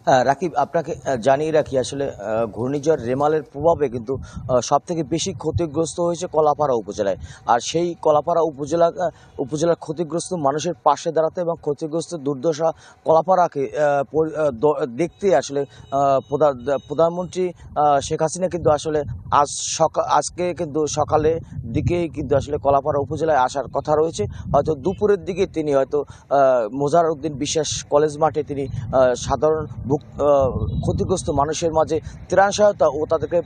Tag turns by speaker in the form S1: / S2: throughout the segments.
S1: হ্যাঁ, রাকিব আপনাকে জানিয়ে রাখি আসলে ঘূর্ণিঝড় রেমালের প্রভাবে কিন্তু সবথেকে বেশি ক্ষতিগ্রস্ত হয়েছে কলাপাড়া উপজেলায়। আর সেই কলাপাড়া উপজেলার ক্ষতিগ্রস্ত মানুষের পাশে দাঁড়াতে এবং ক্ষতিগ্রস্ত দুর্দশা কলাপাড়াকে দেখতে আসলে প্রধানমন্ত্রী শেখ হাসিনা কিন্তু আসলে আজকে কিন্তু সকালের দিকেই কিন্তু আসলে কলাপাড়া উপজেলায় আসার কথা রয়েছে। হয়তো দুপুরের দিকে তিনি হয়তো মোজার উদ্দিন বিশ্বাস কলেজ মাঠে তিনি সাধারণ ক্ষতিগ্রস্ত মানুষের মাঝে ত্রাণ সহায়তা ও তাদেরকে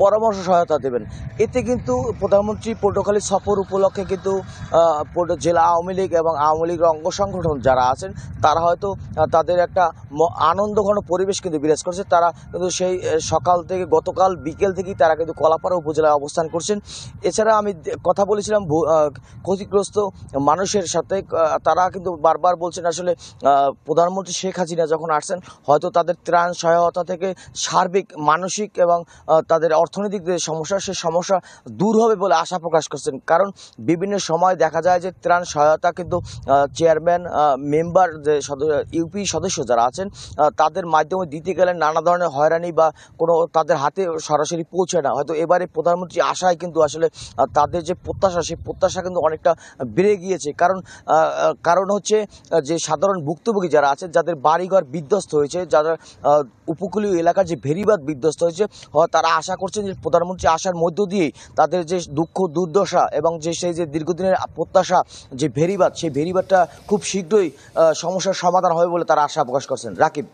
S1: পরামর্শ সহায়তা দেবেন। এতে কিন্তু প্রধানমন্ত্রী পটুয়াখালী সফর উপলক্ষে কিন্তু জেলা আওয়ামী লীগ এবং আওয়ামী লীগের অঙ্গ সংগঠন যারা আছেন তারা হয়তো তাদের একটা আনন্দঘন পরিবেশ কিন্তু বিরাজ করছে। তারা কিন্তু সেই সকাল থেকে গতকাল বিকেল থেকেই তারা কিন্তু কলাপাড়া উপজেলায় অবস্থান করছেন। এছাড়া আমি কথা বলেছিলাম ক্ষতিগ্রস্ত মানুষের সাথে, তারা কিন্তু বারবার বলছেন আসলে প্রধানমন্ত্রী শেখ হাসিনা যখন আসছেন হয়তো তাদের ত্রাণ সহায়তা থেকে সার্বিক মানসিক এবং তাদের অর্থনৈতিক যে সমস্যা সেই সমস্যা দূর হবে বলে আশা প্রকাশ করছেন। কারণ বিভিন্ন সময় দেখা যায় যে ত্রাণ সহায়তা কিন্তু চেয়ারম্যান মেম্বার যে ইউপি সদস্য যারা আছেন তাদের মাধ্যমে দিতে গেলে নানা ধরনের হয়রানি বা কোনো তাদের হাতে সরাসরি পৌঁছে না। হয়তো এবারে প্রধানমন্ত্রী আশায় কিন্তু আসলে তাদের যে প্রত্যাশা সেই প্রত্যাশা কিন্তু অনেকটা বেড়ে গিয়েছে। কারণ হচ্ছে যে সাধারণ ভুক্তভোগী যারা আছেন যাদের বাড়িঘর বিধ্বস্ত হয়েছে, যারা উপকূলীয় এলাকার যে ভেরিবাদ বিধ্বস্ত হয়েছে, তারা আশা করছেন যে প্রধানমন্ত্রী আসার মধ্য দিয়েই তাদের যে দুঃখ দুর্দশা এবং সেই যে দীর্ঘদিনের প্রত্যাশা যে ভেরিবাদ সেই ভেরিবাদটা খুব শীঘ্রই সমস্যার সমাধান হবে বলে তারা আশা প্রকাশ করছেন। রাকিব।